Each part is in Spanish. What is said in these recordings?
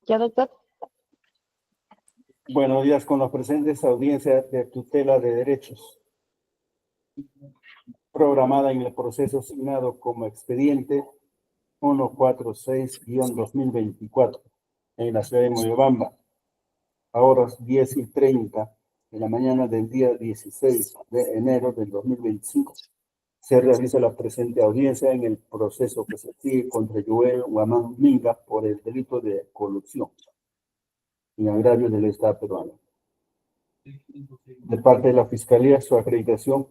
Ya, doctor. Buenos días, con los presentes, audiencia de tutela de derechos, programada en el proceso asignado como expediente 146-2024 en la ciudad de Moyobamba, a horas 10:30 de la mañana del día 16 de enero del 2025. Se realiza la presente audiencia en el proceso que se sigue contra Joel Guamán Minga por el delito de corrupción en agravio del Estado peruano. De parte de la Fiscalía, su acreditación.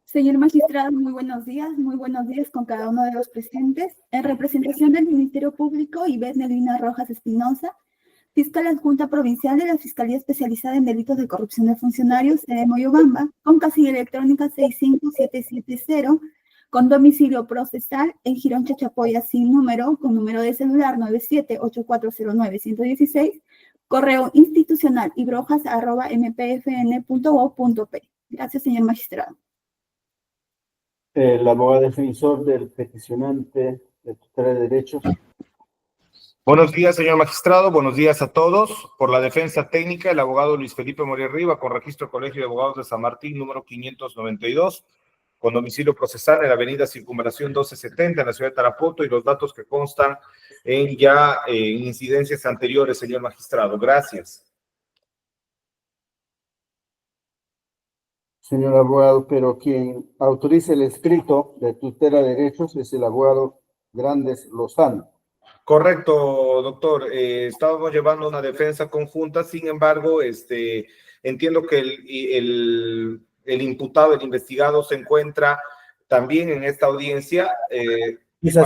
Señor magistrado, muy buenos días con cada uno de los presentes. En representación del Ministerio Público, Ivette Melina Rojas Espinosa, fiscal adjunta provincial de la Fiscalía Especializada en Delitos de Corrupción de Funcionarios de Moyobamba, con casilla electrónica 65770, con domicilio procesal en Girón Chachapoya sin número, con número de celular 978409-116, correo institucional ibrojas@mpfn.gov.p. Gracias, señor magistrado. El abogado defensor del peticionante de tutela de derechos. Buenos días, señor magistrado. Buenos días a todos. Por la defensa técnica, el abogado Luis Felipe Moria Riva, con registro Colegio de Abogados de San Martín, número 592, con domicilio procesal en la avenida Circunvalación 1270, en la ciudad de Tarapoto, y los datos que constan en incidencias anteriores, señor magistrado. Gracias. Señor abogado, pero quien autoriza el escrito de tutela de derechos es el abogado Grandes Lozano. Correcto, doctor. Estábamos llevando una defensa conjunta, sin embargo, entiendo que el imputado, el investigado, se encuentra también en esta audiencia. Que se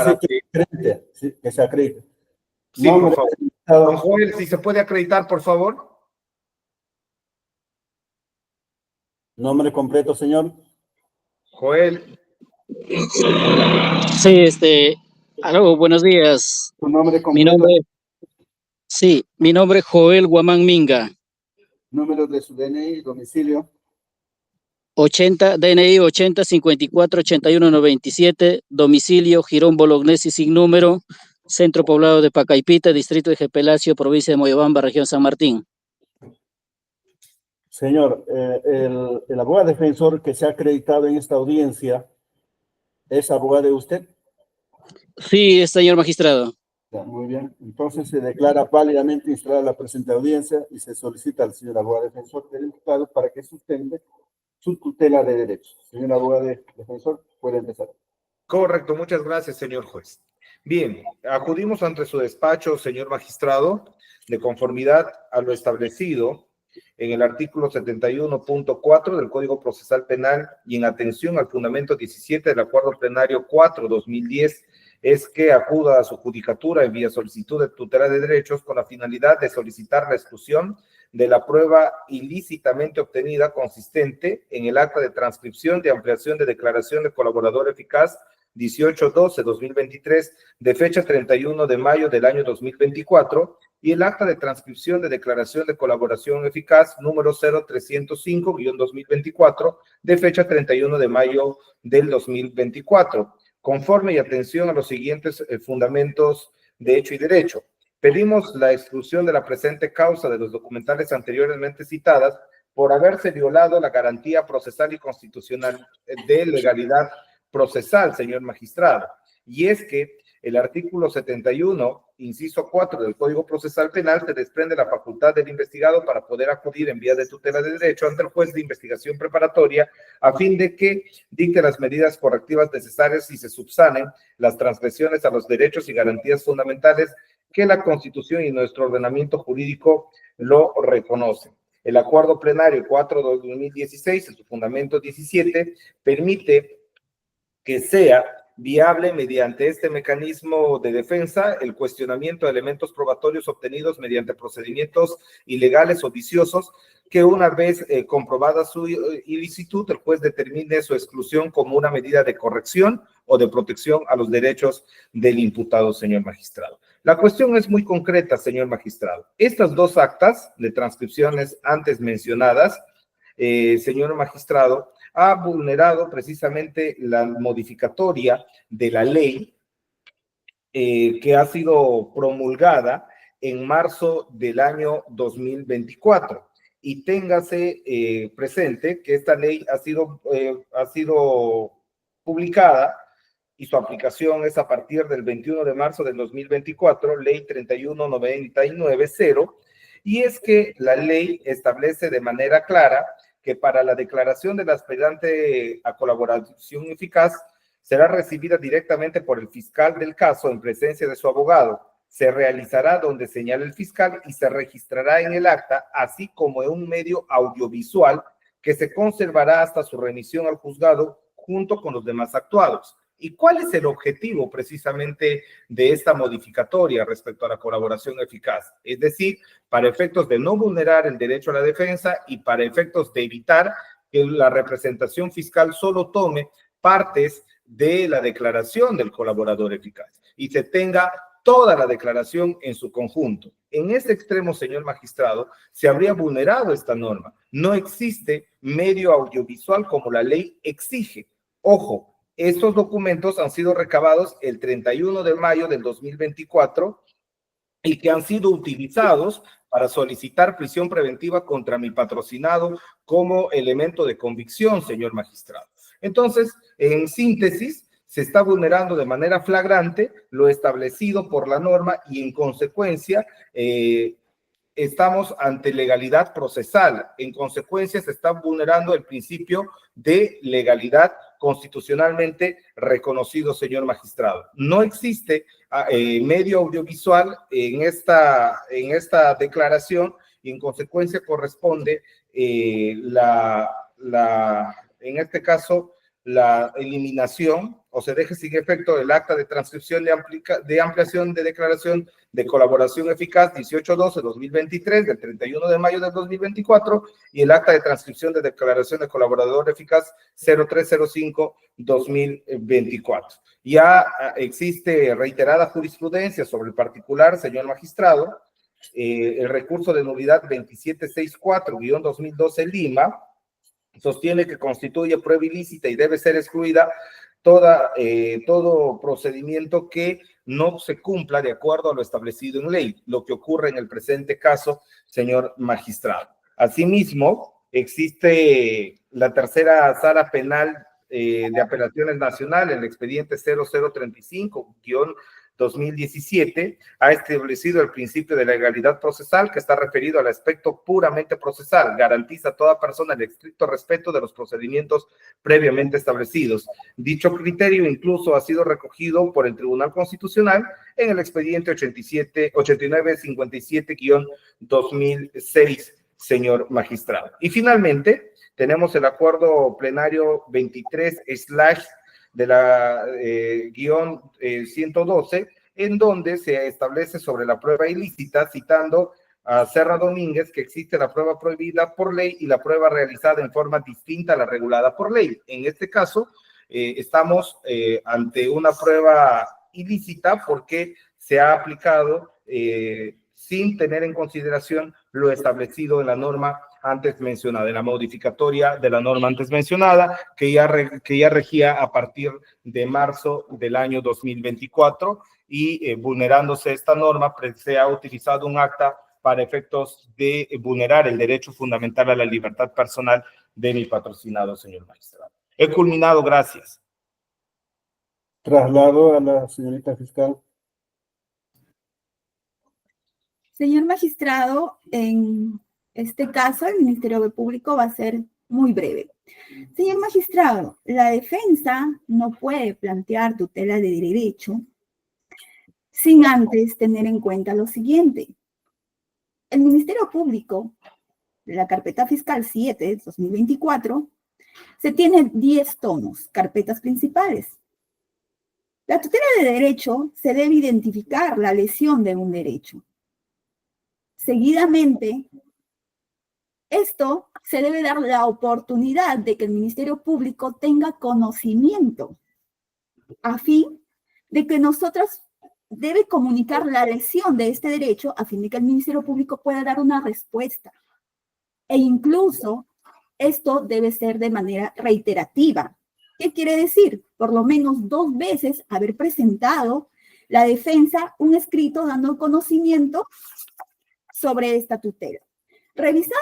acredite. Sí, por favor. Don Joel, si se puede acreditar, por favor. Nombre completo, señor. Joel. Sí, aló, buenos días. ¿Tu nombre completo? Mi nombre es Joel Guamán Minga. Número de su DNI, domicilio. 80, DNI 80 54 81 97, domicilio Girón Bolognesi sin número, centro poblado de Pacaipita, distrito de Jepelacio, provincia de Moyobamba, región San Martín. Señor, el abogado defensor que se ha acreditado en esta audiencia, ¿es abogado de usted? Sí, señor magistrado. Ya, muy bien. Entonces se declara válidamente instalada la presente audiencia y se solicita al señor abogado defensor del imputado para que sustente su tutela de derechos. Señor abogado defensor, puede empezar. Correcto, muchas gracias, señor juez. Bien, acudimos ante su despacho, señor magistrado, de conformidad a lo establecido en el artículo 71.4 del Código Procesal Penal y en atención al fundamento 17 del Acuerdo Plenario 4/2010, es que acuda a su judicatura en vía solicitud de tutela de derechos con la finalidad de solicitar la exclusión de la prueba ilícitamente obtenida consistente en el acta de transcripción de ampliación de declaración de colaborador eficaz 18-12-2023 de fecha 31 de mayo del año 2024 y el acta de transcripción de declaración de colaboración eficaz número 0305-2024 de fecha 31 de mayo del 2024, conforme y atención a los siguientes fundamentos de hecho y derecho. Pedimos la exclusión de la presente causa de los documentales anteriormente citadas por haberse violado la garantía procesal y constitucional de legalidad procesal, señor magistrado. Y es que el artículo 71, inciso 4 del Código Procesal Penal, se desprende la facultad del investigado para poder acudir en vía de tutela de derecho ante el juez de investigación preparatoria a fin de que dicte las medidas correctivas necesarias y se subsanen las transgresiones a los derechos y garantías fundamentales que la Constitución y nuestro ordenamiento jurídico lo reconocen. El Acuerdo Plenario 4/2016, en su fundamento 17, permite que sea viable mediante este mecanismo de defensa el cuestionamiento de elementos probatorios obtenidos mediante procedimientos ilegales o viciosos que una vez comprobada su ilicitud, el juez determine su exclusión como una medida de corrección o de protección a los derechos del imputado, señor magistrado. La cuestión es muy concreta, señor magistrado. Estas dos actas de transcripciones antes mencionadas, señor magistrado, ha vulnerado precisamente la modificatoria de la ley que ha sido promulgada en marzo del año 2024. Y téngase presente que esta ley ha sido publicada y su aplicación es a partir del 21 de marzo del 2024, ley 31990, y es que la ley establece de manera clara que para la declaración del aspirante a colaboración eficaz será recibida directamente por el fiscal del caso en presencia de su abogado. Se realizará donde señale el fiscal y se registrará en el acta, así como en un medio audiovisual que se conservará hasta su remisión al juzgado junto con los demás actuados. ¿Y cuál es el objetivo precisamente de esta modificatoria respecto a la colaboración eficaz? Es decir, para efectos de no vulnerar el derecho a la defensa y para efectos de evitar que la representación fiscal solo tome partes de la declaración del colaborador eficaz y se tenga toda la declaración en su conjunto. En este extremo, señor magistrado, se habría vulnerado esta norma. No existe medio audiovisual como la ley exige. Ojo, estos documentos han sido recabados el 31 de mayo del 2024 y que han sido utilizados para solicitar prisión preventiva contra mi patrocinado como elemento de convicción, señor magistrado. Entonces, en síntesis, se está vulnerando de manera flagrante lo establecido por la norma y en consecuencia estamos ante legalidad procesal. En consecuencia, se está vulnerando el principio de legalidad constitucionalmente reconocido, señor magistrado. No existe medio audiovisual en esta declaración y en consecuencia corresponde en este caso la eliminación o se deje sin efecto el acta de transcripción de ampliación de declaración de colaboración eficaz 1812-2023 del 31 de mayo del 2024 y el acta de transcripción de declaración de colaborador eficaz 0305-2024. Ya existe reiterada jurisprudencia sobre el particular, señor magistrado, el recurso de nulidad 2764-2012 Lima, sostiene que constituye prueba ilícita y debe ser excluida todo procedimiento que no se cumpla de acuerdo a lo establecido en ley, lo que ocurre en el presente caso, señor magistrado. Asimismo, existe la tercera sala penal de apelaciones nacional, el expediente 0035-2017, ha establecido el principio de legalidad procesal que está referido al aspecto puramente procesal, garantiza a toda persona el estricto respeto de los procedimientos previamente establecidos. Dicho criterio incluso ha sido recogido por el Tribunal Constitucional en el expediente 8957-2006, señor magistrado. Y finalmente, tenemos el acuerdo plenario 23/ de la guión 112, en donde se establece sobre la prueba ilícita, citando a Serra Domínguez, que existe la prueba prohibida por ley y la prueba realizada en forma distinta a la regulada por ley. En este caso, estamos ante una prueba ilícita porque se ha aplicado sin tener en consideración lo establecido en la norma antes mencionada, en la modificatoria de la norma antes mencionada, que ya regía a partir de marzo del año 2024 y vulnerándose esta norma, se ha utilizado un acta para efectos de vulnerar el derecho fundamental a la libertad personal de mi patrocinado, señor magistrado. He culminado, gracias. Traslado a la señorita fiscal. Señor magistrado, en este caso el Ministerio Público va a ser muy breve. Señor magistrado, la defensa no puede plantear tutela de derecho sin antes tener en cuenta lo siguiente. El Ministerio Público, la carpeta fiscal 7/2024, se tiene 10 tomos, carpetas principales. La tutela de derecho se debe identificar la lesión de un derecho. Seguidamente, esto se debe dar la oportunidad de que el Ministerio Público tenga conocimiento a fin de que nosotros debe comunicar la lesión de este derecho a fin de que el Ministerio Público pueda dar una respuesta. E incluso esto debe ser de manera reiterativa. ¿Qué quiere decir? Por lo menos 2 veces haber presentado la defensa un escrito dando conocimiento sobre esta tutela. Revisado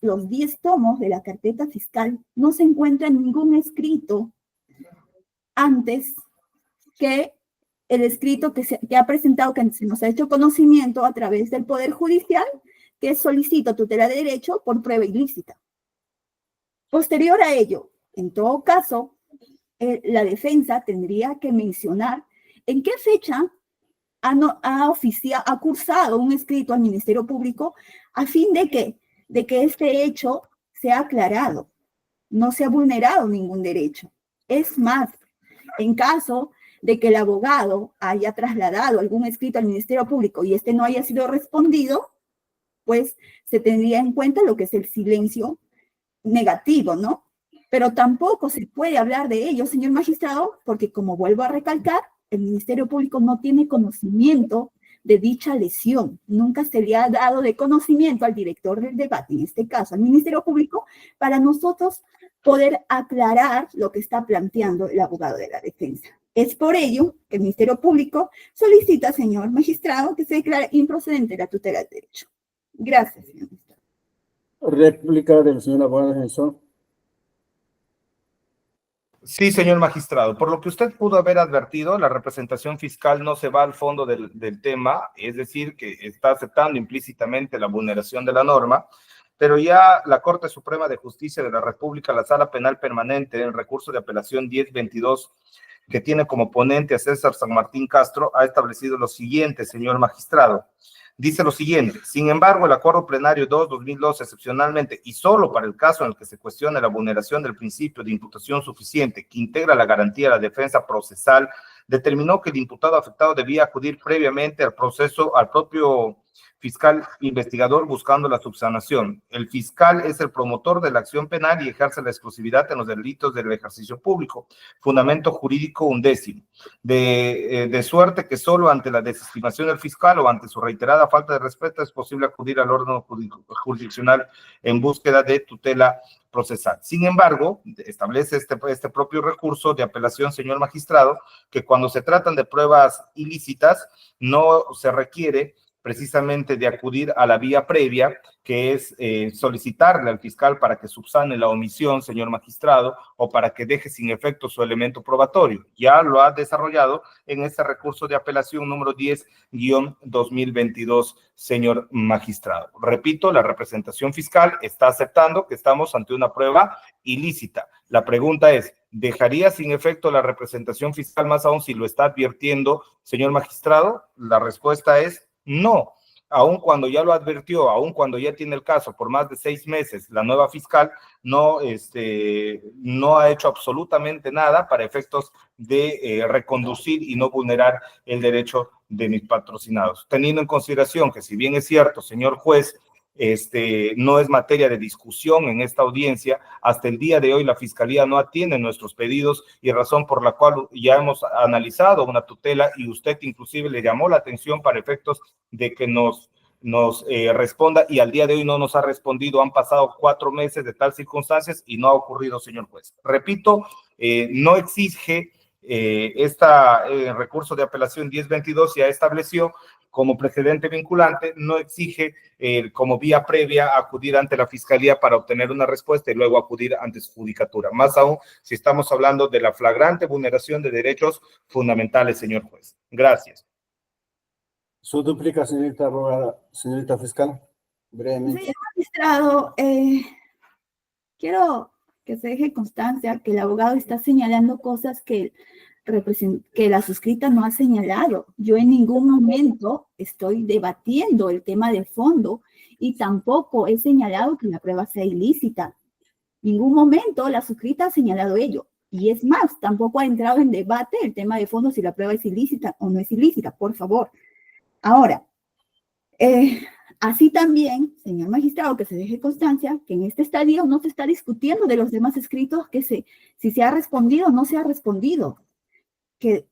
los 10 tomos de la carpeta fiscal, no se encuentra ningún escrito antes que el escrito que ha presentado, que se nos ha hecho conocimiento a través del Poder Judicial, que solicita tutela de derecho por prueba ilícita. Posterior a ello, en todo caso, la defensa tendría que mencionar en qué fecha ha cursado un escrito al Ministerio Público a fin de que este hecho sea aclarado, no se ha vulnerado ningún derecho. Es más, en caso de que el abogado haya trasladado algún escrito al Ministerio Público y este no haya sido respondido, pues se tendría en cuenta lo que es el silencio negativo, ¿no? Pero tampoco se puede hablar de ello, señor magistrado, porque como vuelvo a recalcar, el Ministerio Público no tiene conocimiento de dicha lesión. Nunca se le ha dado de conocimiento al director del debate, en este caso al Ministerio Público, para nosotros poder aclarar lo que está planteando el abogado de la defensa. Es por ello que el Ministerio Público solicita, señor magistrado, que se declare improcedente la tutela de derecho. Gracias, señor magistrado. Réplica del señor abogado defensor. Sí, señor magistrado. Por lo que usted pudo haber advertido, la representación fiscal no se va al fondo del tema, es decir, que está aceptando implícitamente la vulneración de la norma, pero ya la Corte Suprema de Justicia de la República, la Sala Penal Permanente, en recurso de apelación 1022, que tiene como ponente a César San Martín Castro, ha establecido lo siguiente, señor magistrado. Dice lo siguiente: sin embargo, el Acuerdo Plenario 2/2012, excepcionalmente y solo para el caso en el que se cuestione la vulneración del principio de imputación suficiente que integra la garantía de la defensa procesal, determinó que el imputado afectado debía acudir previamente al proceso al propio fiscal investigador buscando la subsanación. El fiscal es el promotor de la acción penal y ejerce la exclusividad en los delitos del ejercicio público. Fundamento jurídico 11º. De suerte que solo ante la desestimación del fiscal o ante su reiterada falta de respeto es posible acudir al órgano jurisdiccional en búsqueda de tutela procesal. Sin embargo, establece este propio recurso de apelación, señor magistrado, que cuando se tratan de pruebas ilícitas no se requiere precisamente de acudir a la vía previa, que es solicitarle al fiscal para que subsane la omisión, señor magistrado, o para que deje sin efecto su elemento probatorio. Ya lo ha desarrollado en este recurso de apelación número 10-2022, señor magistrado. Repito, la representación fiscal está aceptando que estamos ante una prueba ilícita. La pregunta es, ¿dejaría sin efecto la representación fiscal más aún si lo está advirtiendo, señor magistrado? La respuesta es no. Aun cuando ya lo advirtió, aun cuando ya tiene el caso por más de 6 meses, la nueva fiscal no ha hecho absolutamente nada para efectos de reconducir y no vulnerar el derecho de mis patrocinados. Teniendo en consideración que, si bien es cierto, señor juez, no es materia de discusión en esta audiencia, hasta el día de hoy la Fiscalía no atiende nuestros pedidos y razón por la cual ya hemos analizado una tutela y usted inclusive le llamó la atención para efectos de que nos responda y al día de hoy no nos ha respondido. Han pasado 4 meses de tal circunstancias y no ha ocurrido, señor juez. Repito, no exige recurso de apelación 1022 ya estableció como precedente vinculante, no exige como vía previa acudir ante la Fiscalía para obtener una respuesta y luego acudir ante su judicatura. Más aún si estamos hablando de la flagrante vulneración de derechos fundamentales, señor juez. Gracias. Su duplica, señorita abogada, señorita fiscal, brevemente. Señor magistrado, quiero que se deje constancia que el abogado está señalando cosas que la suscrita no ha señalado. Yo en ningún momento estoy debatiendo el tema de fondo y tampoco he señalado que la prueba sea ilícita. En ningún momento la suscrita ha señalado ello. Y es más, tampoco ha entrado en debate el tema de fondo si la prueba es ilícita o no es ilícita, por favor. Ahora, así también, señor magistrado, que se deje constancia que en este estadio no se está discutiendo de los demás escritos si se ha respondido o no se ha respondido. Que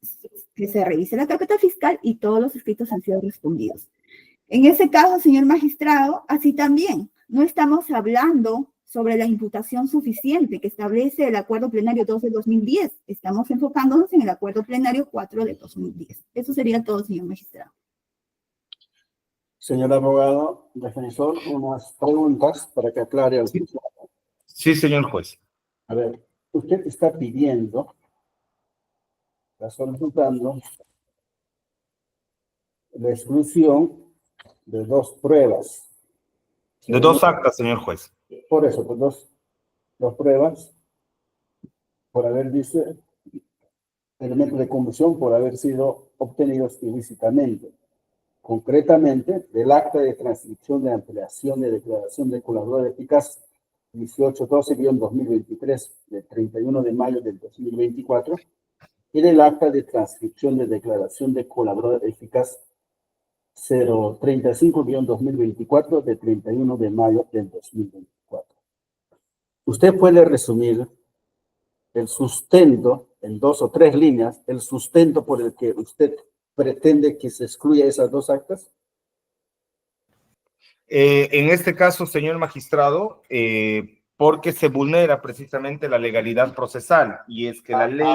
se revise la carpeta fiscal y todos los escritos han sido respondidos. En ese caso, señor magistrado, así también, no estamos hablando sobre la imputación suficiente que establece el acuerdo plenario 2 de 2010. Estamos enfocándonos en el acuerdo plenario 4 de 2010. Eso sería todo, señor magistrado. Señor abogado, defensor, unas preguntas para que aclare al juez. Sí, señor juez. A ver, usted está pidiendo, está solicitando la exclusión de dos pruebas. De dos actas, señor juez. Por eso, pues dos pruebas, por haber dice elementos de convicción, por haber sido obtenidos ilícitamente. Concretamente, del acta de transcripción de ampliación de declaración de colaborador eficaz 1812-2023 del 31 de mayo del 2024 y del acta de transcripción de declaración de colaborador eficaz 035-2024 del 31 de mayo del 2024. Usted puede resumir el sustento en 2 o 3 líneas, el sustento por el que usted pretende que se excluya esas dos actas. En este caso, señor magistrado, porque se vulnera precisamente la legalidad procesal, y es que la ley...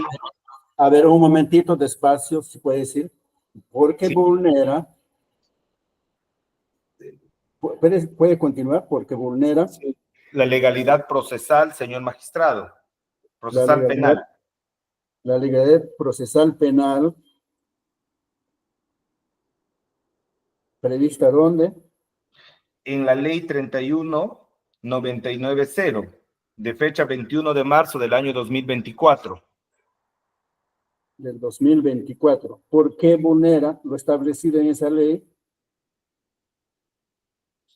A ver, un momentito, despacio, si puede decir. Porque Sí. vulnera... ¿Puede continuar? Porque vulnera... La legalidad procesal, señor magistrado. Procesal penal. La legalidad procesal penal prevista ¿dónde? En la ley 31-990, de fecha 21 de marzo del año 2024. Del 2024. ¿Por qué vulnera lo establecido en esa ley?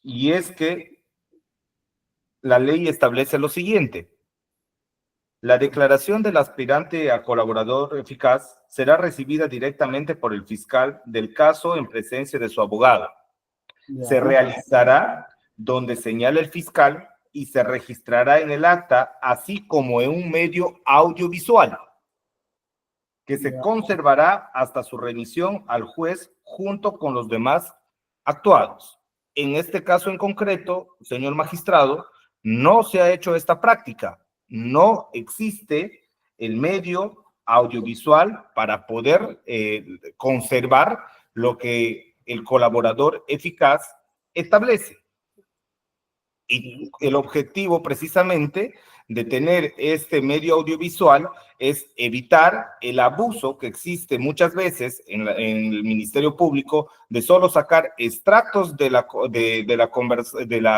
Y es que la ley establece lo siguiente: la declaración del aspirante a colaborador eficaz será recibida directamente por el fiscal del caso en presencia de su abogado. Ya. Se realizará donde señala el fiscal y se registrará en el acta, así como en un medio audiovisual, que se conservará hasta su remisión al juez junto con los demás actuados. En este caso en concreto, señor magistrado, no se ha hecho esta práctica. No existe el medio audiovisual para poder conservar lo que el colaborador eficaz establece. Y el objetivo precisamente de tener este medio audiovisual es evitar el abuso que existe muchas veces en el Ministerio Público de solo sacar extractos de la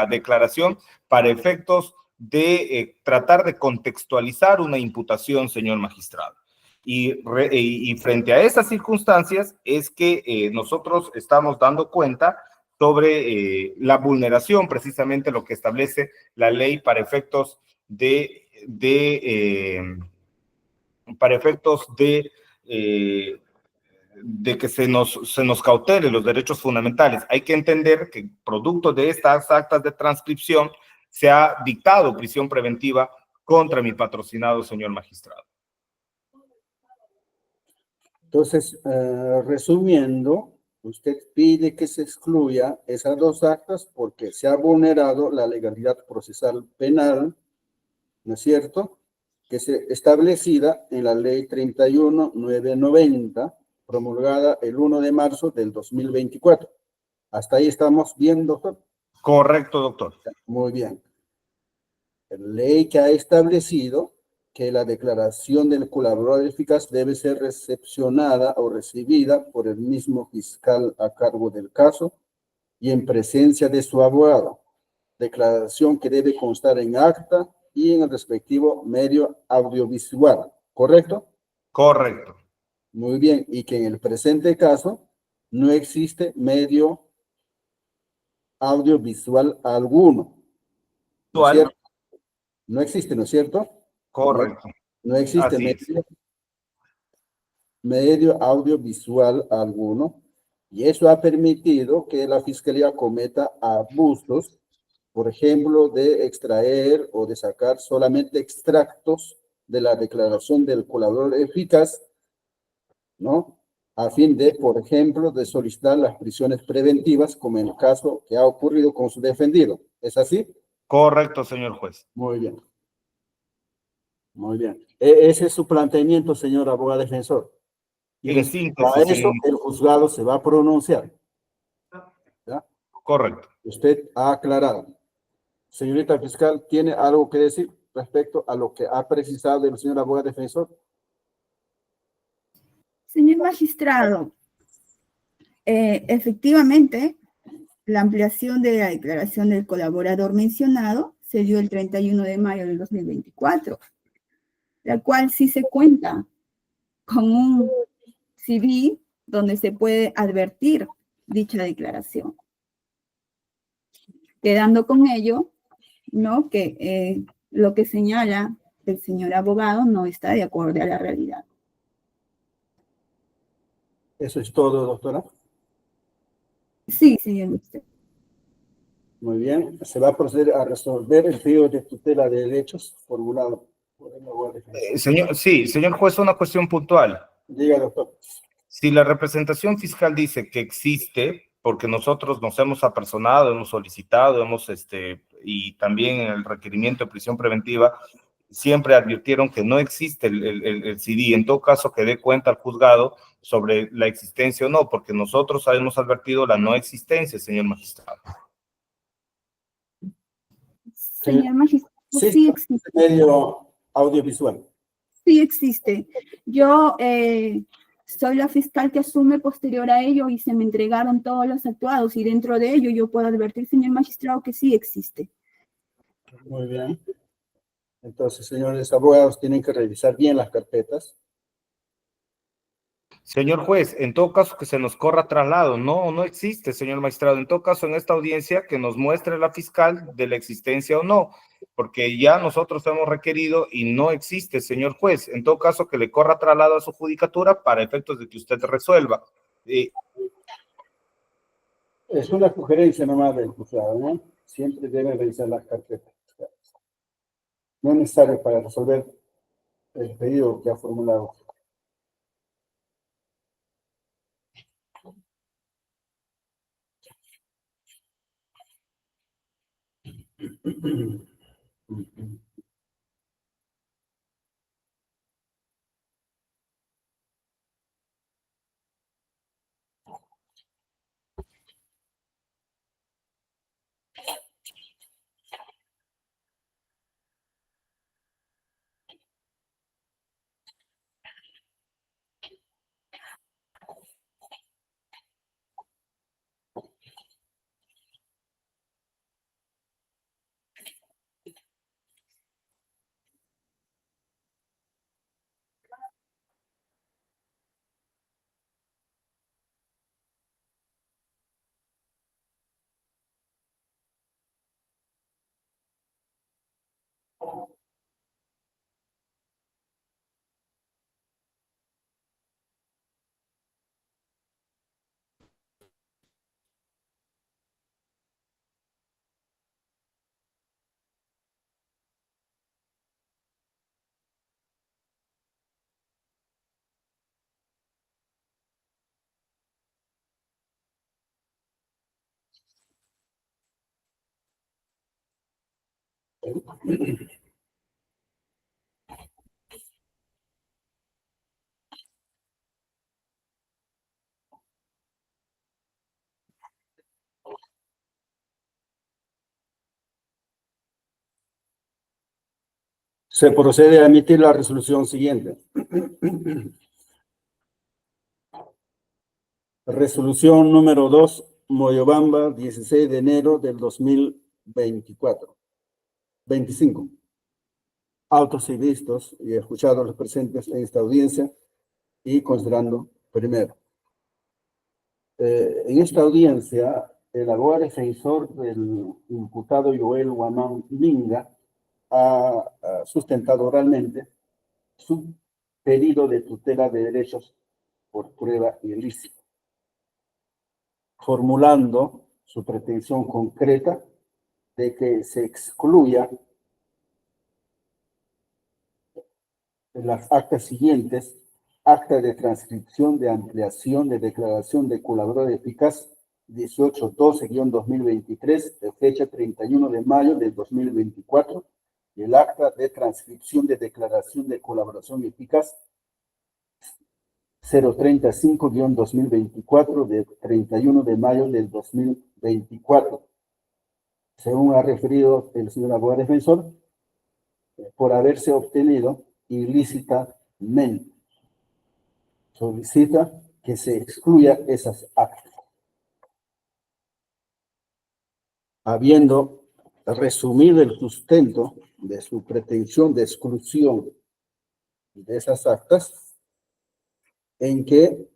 declaración para efectos de tratar de contextualizar una imputación, señor magistrado. Y frente a esas circunstancias es que nosotros estamos dando cuenta sobre la vulneración, precisamente lo que establece la ley para efectos de que se nos cautele los derechos fundamentales. Hay que entender que producto de estas actas de transcripción se ha dictado prisión preventiva contra mi patrocinado señor magistrado. Entonces, resumiendo, usted pide que se excluya esas dos actas porque se ha vulnerado la legalidad procesal penal, ¿no es cierto?, que se establecida en la ley 31-990, promulgada el 1 de marzo del 2024. Hasta ahí estamos bien, doctor. Correcto, doctor. Muy bien. La ley que ha establecido que la declaración del colaborador eficaz debe ser recepcionada o recibida por el mismo fiscal a cargo del caso y en presencia de su abogado. Declaración que debe constar en acta y en el respectivo medio audiovisual, ¿correcto? Correcto. Muy bien, y que en el presente caso no existe medio audiovisual alguno, ¿no es cierto? No existe, ¿no es cierto? Correcto. No existe medio audiovisual alguno, y eso ha permitido que la Fiscalía cometa abusos, por ejemplo, de extraer o de sacar solamente extractos de la declaración del colaborador eficaz, ¿no? A fin de, por ejemplo, de solicitar las prisiones preventivas, como en el caso que ha ocurrido con su defendido. ¿Es así? Correcto, señor juez. Muy bien. Muy bien. Ese es su planteamiento, señor abogado defensor. Y En respecto a síntesis, eso, el juzgado se va a pronunciar. ¿Ya? correcto. Usted ha aclarado. Señorita fiscal, ¿tiene algo que decir respecto a lo que ha precisado el señor abogado defensor? Señor magistrado, efectivamente, la ampliación de la declaración del colaborador mencionado se dio el 31 de mayo del 2024, la cual sí se cuenta con un CV donde se puede advertir dicha declaración, quedando con ello, ¿no? Que lo que señala el señor abogado no está de acuerdo a la realidad. Eso es todo, doctora. Sí, señor ministro. Muy bien. Se va a proceder a resolver el pedido de tutela de derechos formulado por el abogado defensor. Señor juez, una cuestión puntual. Diga, doctor. Si la representación fiscal dice que existe, porque nosotros nos hemos apersonado, hemos solicitado, y también en el requerimiento de prisión preventiva, siempre advirtieron que no existe el CD. En todo caso, que dé cuenta al juzgado sobre la existencia o no, porque nosotros hemos advertido la no existencia, señor magistrado. Señor magistrado, Sí, sí existe. medio audiovisual. Sí existe. Yo soy la fiscal que asume posterior a ello y se me entregaron todos los actuados y dentro de ello yo puedo advertir, señor magistrado, que sí existe. Muy bien. Entonces, señores abogados, tienen que revisar bien las carpetas. Señor juez, en todo caso que se nos corra traslado. No existe, señor magistrado. En todo caso, en esta audiencia, que nos muestre la fiscal de la existencia o no, porque ya nosotros hemos requerido y no existe, señor juez. En todo caso, que le corra traslado a su judicatura para efectos de que usted resuelva. Es una sugerencia nomás del juzgado, ¿no? Siempre deben revisar las carpetas. No es necesario para resolver el pedido que ha formulado. Se procede a emitir la resolución siguiente. Resolución número 2, Moyobamba, 16 de enero del 2024. 25. Autos y vistos y escuchados los presentes en esta audiencia y considerando primero. En esta audiencia, el abogado defensor del imputado Joel Guamán Minga ha sustentado oralmente su pedido de tutela de derechos por prueba ilícita, formulando su pretensión concreta de que se excluya en las actas siguientes: acta de transcripción de ampliación de declaración de colaborador eficaz 1812-2023, de fecha 31 de mayo del 2024, y el acta de transcripción de declaración de colaboración eficaz 035-2024, de 31 de mayo del 2024. Según ha referido el señor abogado defensor, por haberse obtenido ilícitamente. Solicita que se excluya esas actas. Habiendo resumido el sustento de su pretensión de exclusión de esas actas, en que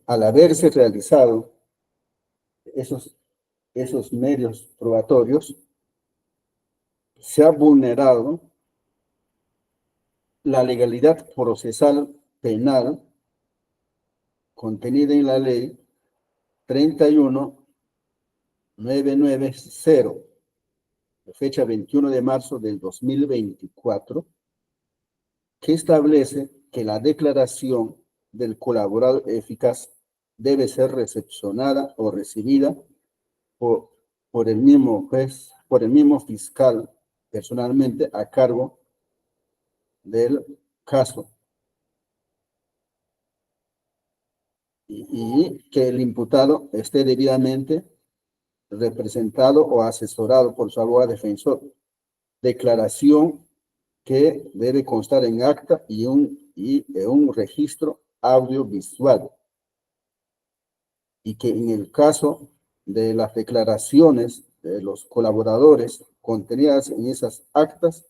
al haberse realizado esos medios probatorios, se ha vulnerado la legalidad procesal penal contenida en la ley 31990, de fecha 21 de marzo del 2024, que establece que la declaración del colaborador eficaz debe ser recepcionada o recibida por el mismo juez, por el mismo fiscal personalmente a cargo del caso, y que el imputado esté debidamente representado o asesorado por su abogado defensor. Declaración que debe constar en acta y en un registro audiovisual, y que en el caso de las declaraciones de los colaboradores contenidas en esas actas,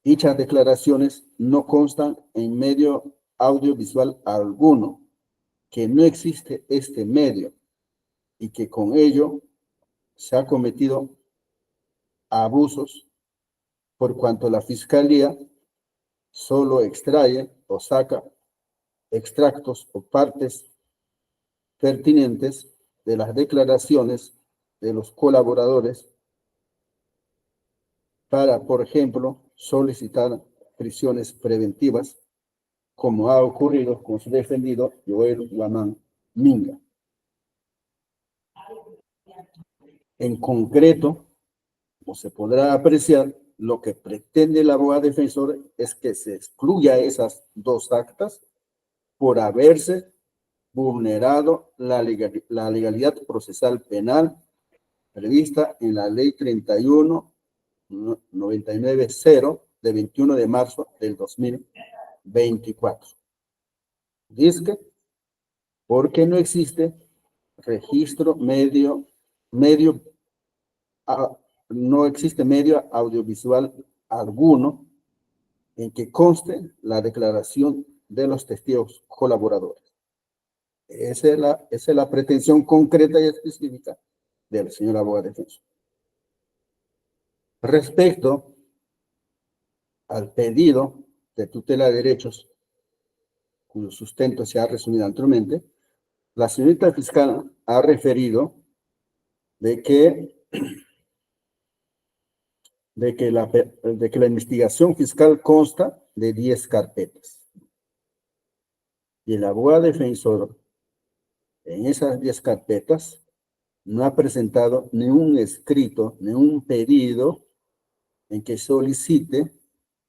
dichas declaraciones no constan en medio audiovisual alguno, que no existe este medio y que con ello se ha cometido abusos, por cuanto la Fiscalía solo extrae o saca extractos o partes pertinentes de las declaraciones de los colaboradores para, por ejemplo, solicitar prisiones preventivas, como ha ocurrido con su defendido Joel Guamán Minga. En concreto, como se podrá apreciar, lo que pretende el abogado defensor es que se excluya esas dos actas por haberse vulnerado la legalidad procesal penal prevista en la ley 31-99-0 de 21 de marzo del 2024. Dice porque no existe registro no existe medio audiovisual alguno en que conste la declaración de los testigos colaboradores. Esa es la pretensión concreta y específica del señor abogado defensor. Respecto al pedido de tutela de derechos, cuyo sustento se ha resumido anteriormente, la señorita fiscal ha referido de que la investigación fiscal consta de 10 carpetas. Y el abogado defensor, en esas 10 carpetas, no ha presentado ni un escrito, ni un pedido en que solicite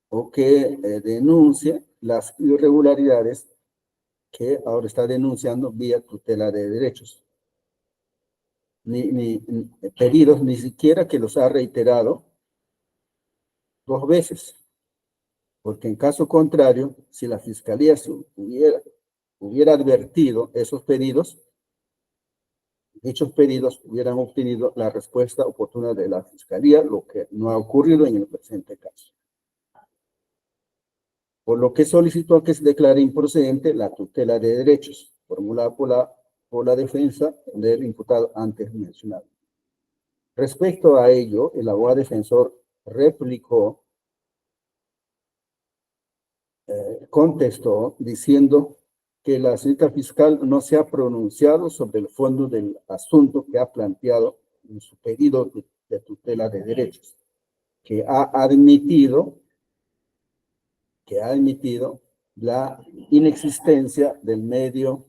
o que denuncie las irregularidades que ahora está denunciando vía tutela de derechos. Ni pedidos, ni siquiera que los ha reiterado 2 veces. Porque en caso contrario, si la Fiscalía hubiera advertido esos pedidos, dichos pedidos hubieran obtenido la respuesta oportuna de la Fiscalía, lo que no ha ocurrido en el presente caso. Por lo que solicitó que se declare improcedente la tutela de derechos, formulada por la defensa del imputado antes mencionado. Respecto a ello, el abogado defensor replicó, contestó diciendo que la señorita fiscal no se ha pronunciado sobre el fondo del asunto que ha planteado en su pedido de tutela de derechos, que ha admitido la inexistencia del medio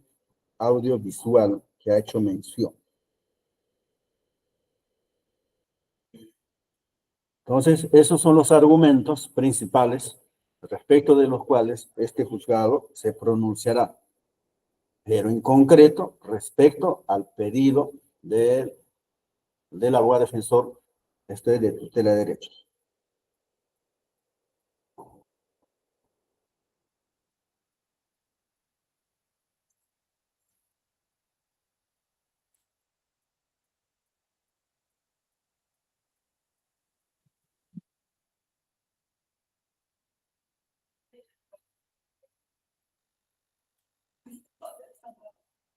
audiovisual que ha hecho mención. Entonces, esos son los argumentos principales respecto de los cuales este juzgado se pronunciará, pero en concreto respecto al pedido del abogado defensor de tutela de derechos.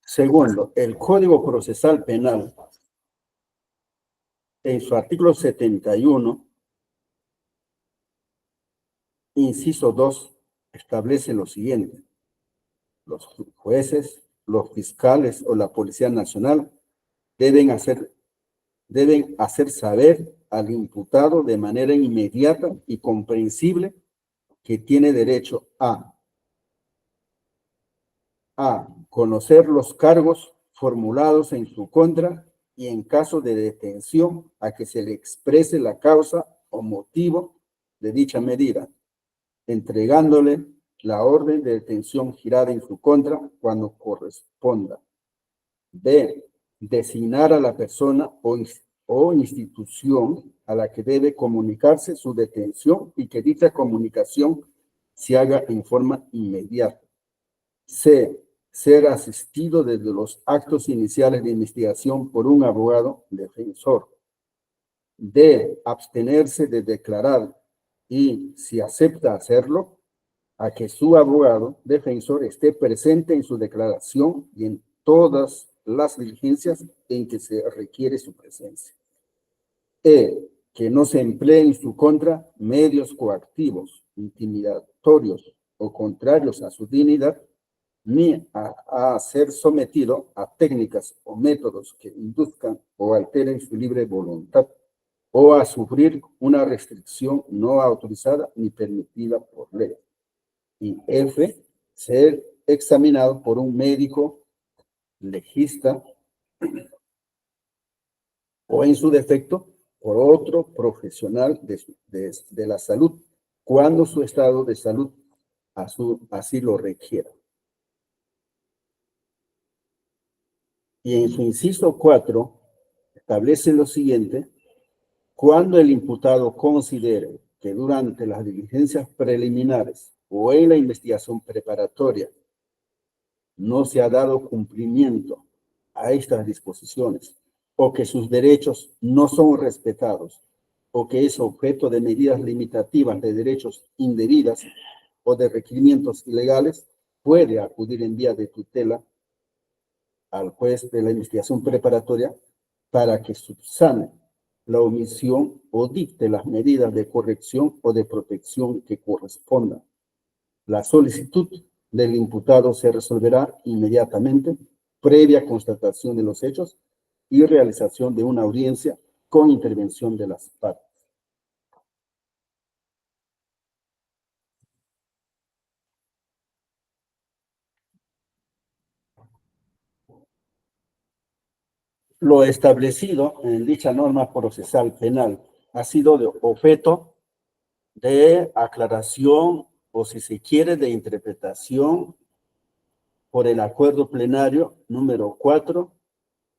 Segundo, el Código Procesal Penal, en su artículo 71, inciso 2, establece lo siguiente: los jueces, los fiscales o la Policía Nacional deben hacer saber al imputado de manera inmediata y comprensible que tiene derecho a conocer los cargos formulados en su contra y, en caso de detención, a que se le exprese la causa o motivo de dicha medida, entregándole la orden de detención girada en su contra cuando corresponda. B. Designar a la persona o institución a la que debe comunicarse su detención y que dicha comunicación se haga en forma inmediata. C. Ser asistido desde los actos iniciales de investigación por un abogado defensor. D. Abstenerse de declarar y, si acepta hacerlo, a que su abogado defensor esté presente en su declaración y en todas las diligencias en que se requiere su presencia. E. Que no se empleen en su contra medios coactivos, intimidatorios o contrarios a su dignidad, ni a ser sometido a técnicas o métodos que induzcan o alteren su libre voluntad, o a sufrir una restricción no autorizada ni permitida por ley. Y F, ser examinado por un médico legista o, en su defecto, por otro profesional de la salud, cuando su estado de salud así lo requiera. Y en su inciso 4, establece lo siguiente: cuando el imputado considere que durante las diligencias preliminares o en la investigación preparatoria no se ha dado cumplimiento a estas disposiciones, o que sus derechos no son respetados, o que es objeto de medidas limitativas de derechos indebidas o de requerimientos ilegales, puede acudir en vía de tutela al juez de la investigación preparatoria para que subsane la omisión o dicte las medidas de corrección o de protección que correspondan. La solicitud del imputado se resolverá inmediatamente, previa constatación de los hechos y realización de una audiencia con intervención de las partes. Lo establecido en dicha norma procesal penal ha sido de objeto de aclaración, o, si se quiere, de interpretación por el acuerdo plenario número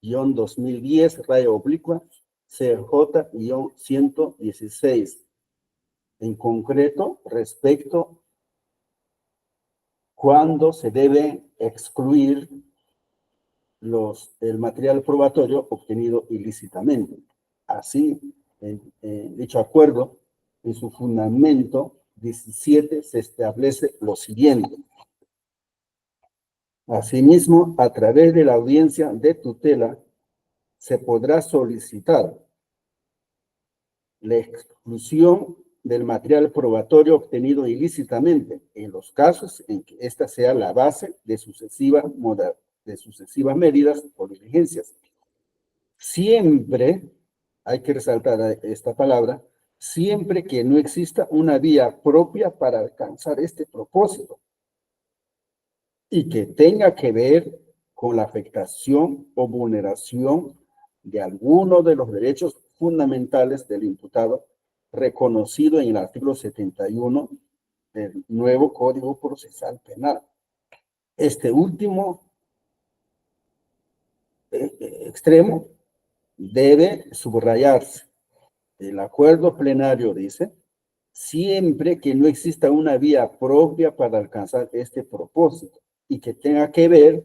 4-2010, raya oblicua, CJ-116. En concreto, respecto cuando se debe excluir el material probatorio obtenido ilícitamente. Así, en dicho acuerdo, en su fundamento 17, se establece lo siguiente: asimismo, a través de la audiencia de tutela, se podrá solicitar la exclusión del material probatorio obtenido ilícitamente en los casos en que ésta sea la base de sucesivas medidas o diligencias. Siempre, hay que resaltar esta palabra, siempre que no exista una vía propia para alcanzar este propósito, y que tenga que ver con la afectación o vulneración de alguno de los derechos fundamentales del imputado reconocido en el artículo 71 del nuevo Código Procesal Penal. Este último extremo debe subrayarse. El acuerdo plenario dice, siempre que no exista una vía propia para alcanzar este propósito y que tenga que ver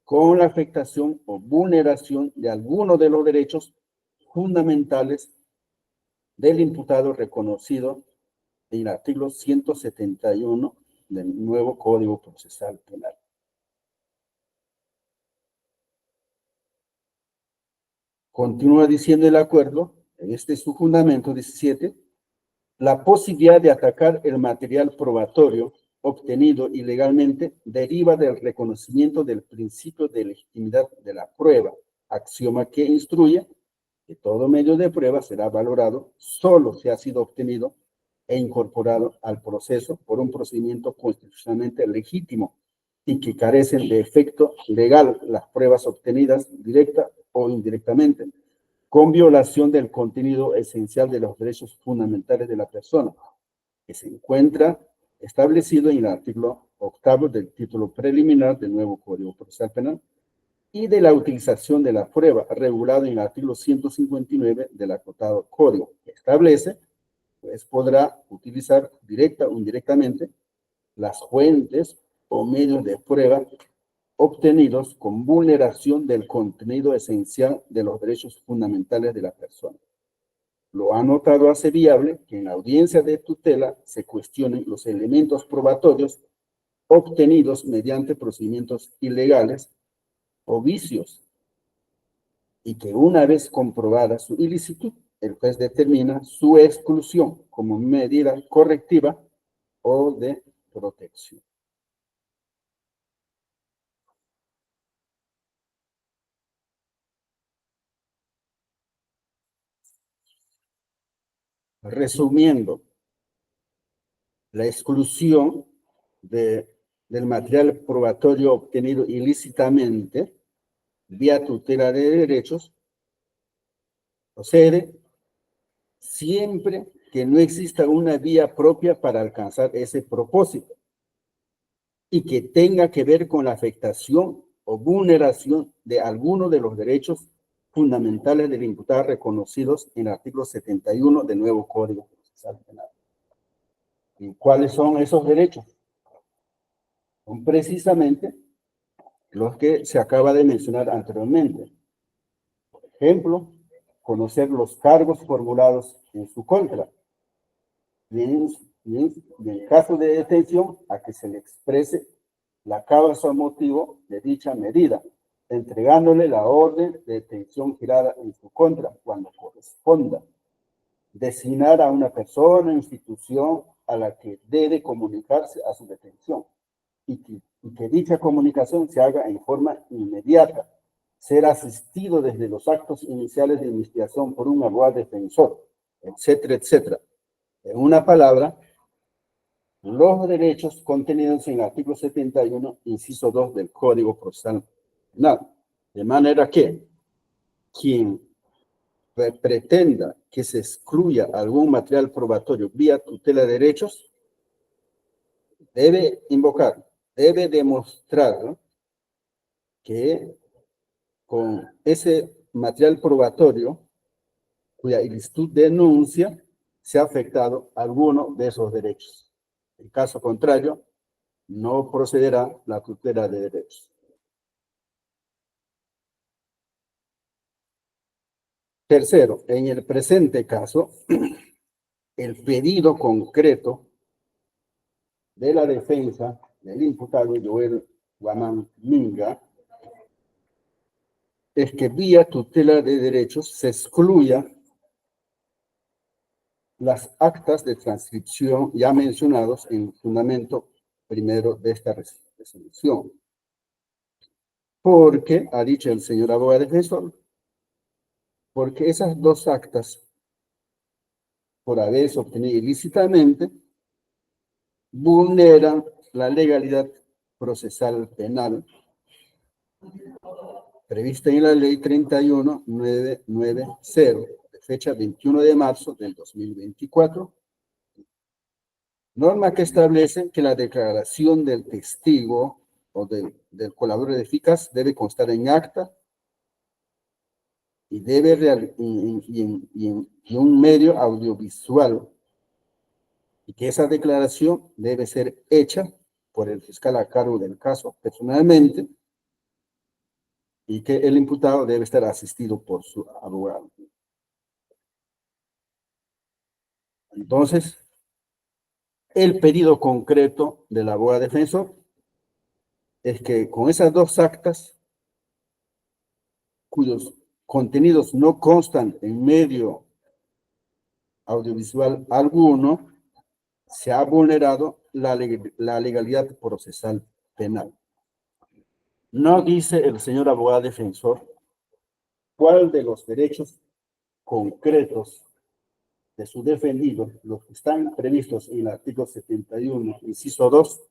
con la afectación o vulneración de alguno de los derechos fundamentales del imputado reconocido en el artículo 171 del nuevo Código Procesal Penal. Continúa diciendo el acuerdo, en este es su fundamento 17, la posibilidad de atacar el material probatorio obtenido ilegalmente deriva del reconocimiento del principio de legitimidad de la prueba, axioma que instruye que todo medio de prueba será valorado solo si ha sido obtenido e incorporado al proceso por un procedimiento constitucionalmente legítimo y que carecen de efecto legal las pruebas obtenidas directa o indirectamente, con violación del contenido esencial de los derechos fundamentales de la persona, que se encuentra establecido en el artículo 8 del título preliminar del nuevo Código Procesal Penal y de la utilización de la prueba, regulado en el artículo 159 del acotado Código, que establece, pues podrá utilizar directa o indirectamente las fuentes o medios de prueba obtenidos con vulneración del contenido esencial de los derechos fundamentales de la persona. Lo anotado hace viable que en la audiencia de tutela se cuestionen los elementos probatorios obtenidos mediante procedimientos ilegales o vicios y que una vez comprobada su ilicitud, el juez determina su exclusión como medida correctiva o de protección. Resumiendo, la exclusión del material probatorio obtenido ilícitamente vía tutela de derechos procede siempre que no exista una vía propia para alcanzar ese propósito y que tenga que ver con la afectación o vulneración de alguno de los derechos fundamentales del imputado reconocidos en el artículo 71 del nuevo Código Procesal Penal. ¿Y cuáles son esos derechos? Son precisamente los que se acaba de mencionar anteriormente. Por ejemplo, conocer los cargos formulados en su contra. Y en caso de detención, a que se le exprese la causa o motivo de dicha medida, entregándole la orden de detención girada en su contra cuando corresponda. Designar a una persona o institución a la que debe comunicarse a su detención y que dicha comunicación se haga en forma inmediata. Ser asistido desde los actos iniciales de investigación por un abogado defensor, etcétera, etcétera. En una palabra, los derechos contenidos en el artículo 71, inciso 2 del Código Procesal Penal. De manera que quien pretenda que se excluya algún material probatorio vía tutela de derechos, debe invocar, debe demostrar, ¿no?, que con ese material probatorio, cuya ilicitud denuncia, se ha afectado alguno de esos derechos. En caso contrario, no procederá la tutela de derechos. Tercero, en el presente caso, el pedido concreto de la defensa del imputado Joel Guamán Minga es que vía tutela de derechos se excluya las actas de transcripción ya mencionados en el fundamento primero de esta resolución. Porque, ha dicho el señor abogado defensor, porque esas dos actas, por haberse obtenido ilícitamente, vulneran la legalidad procesal penal prevista en la ley 31990, de fecha 21 de marzo del 2024, norma que establece que la declaración del testigo o del colaborador eficaz debe constar en acta y debe en un medio audiovisual, y que esa declaración debe ser hecha por el fiscal a cargo del caso personalmente, y que el imputado debe estar asistido por su abogado. Entonces, el pedido concreto del abogado defensor es que con esas dos actas, cuyos contenidos no constan en medio audiovisual alguno, se ha vulnerado la legalidad procesal penal. No dice el señor abogado defensor cuál de los derechos concretos de su defendido, los que están previstos en el artículo 71, inciso 2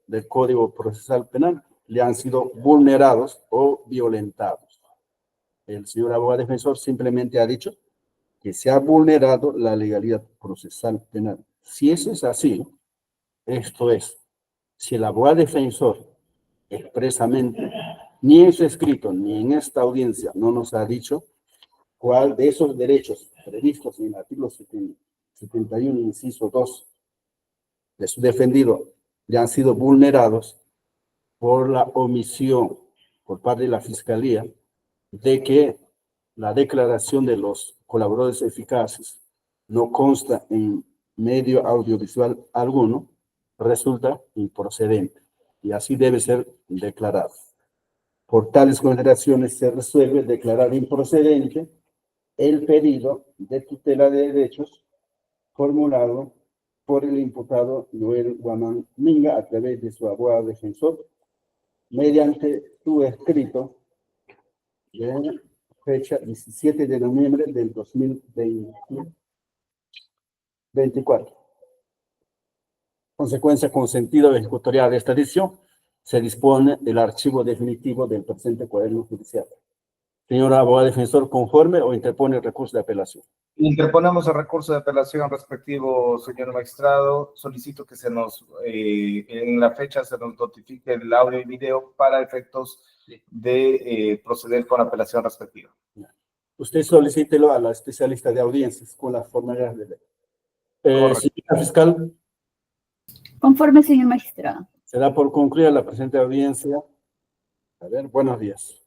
del Código Procesal Penal, le han sido vulnerados o violentados. El señor abogado defensor simplemente ha dicho que se ha vulnerado la legalidad procesal penal. Si eso es así, esto es, si el abogado defensor expresamente, ni en su escrito, ni en esta audiencia, no nos ha dicho cuál de esos derechos previstos en el artículo 71, inciso 2 de su defendido, ya han sido vulnerados por la omisión por parte de la Fiscalía de que la declaración de los colaboradores eficaces no consta en medio audiovisual alguno, resulta improcedente y así debe ser declarado. Por tales consideraciones se resuelve declarar improcedente el pedido de tutela de derechos formulado por el imputado Noel Guamán Minga a través de su abogado defensor mediante su escrito de fecha 17 de noviembre del 2024. Consecuencia con sentido ejecutorial de esta decisión, se dispone el archivo definitivo del presente cuaderno judicial. Señor abogado defensor, ¿conforme o interpone el recurso de apelación? Interponemos el recurso de apelación respectivo, señor magistrado. Solicito que se nos, en la fecha se nos notifique el audio y video para efectos de proceder con la apelación respectiva. Usted solicítelo a la especialista de audiencias con las formalidades de ley. Señora fiscal. Conforme, señor magistrado. Se da por concluida la presente audiencia. A ver, buenos días.